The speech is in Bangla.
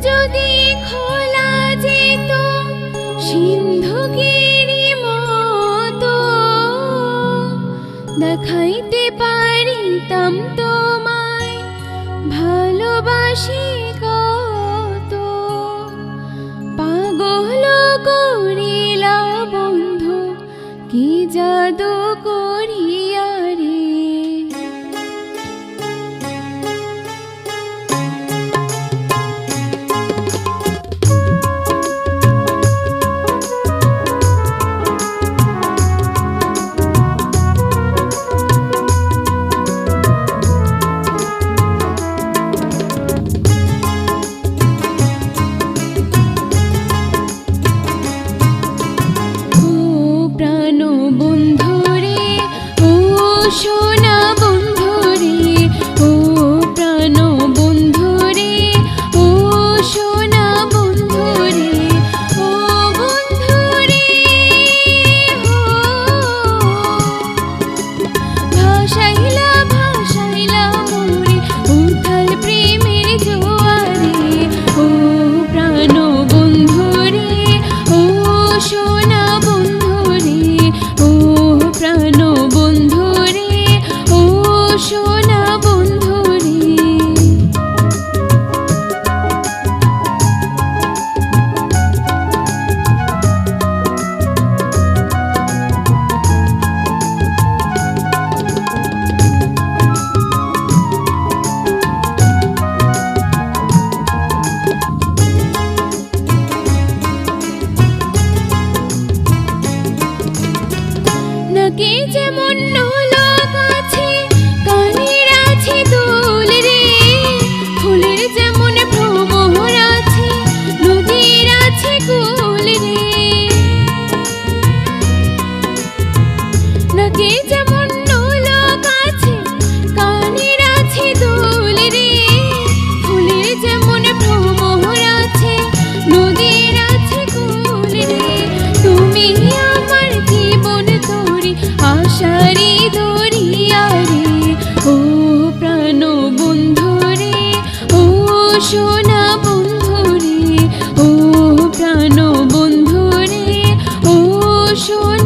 যদি খোলা যেত সিন্ধুকেরই মতো, দেখাইতে পারিতাম তোমায় ভালোবাসি কত। পাগল করিলা বন্ধু কি জাদু করিয়া রে। সোনা বন্ধুরে ও প্রাণ বন্ধুরে, ও সোনা বন্ধুরে, ও বন্ধুরে, ভাসাইলা ভাসাইলা মোরে উথাল প্রেমের জোয়ারে। ও প্রাণ বন্ধুরে, ও সোনা বন্ধুরে, ও প্রাণ বন্ধু, সোনা বন্ধুরে। নাকি যেমন লোক আছে, কানের আছে দুল রে, ফুলের যেমন ভ্রমর আছে, নদীর আছে কুল রে। নাকি যেমন লোক আছে, কানের আছে দুল রে, ফুলের যেমন ভ্রমর আছে, নদীর আছে কুল রে। তুমি আমার জীবন তোরি আশারি দরিয়া রে। ও প্রাণ বন্ধুরে, ও সোনা বন্ধুরে, ও প্রাণ বন্ধুরে, ও সোনা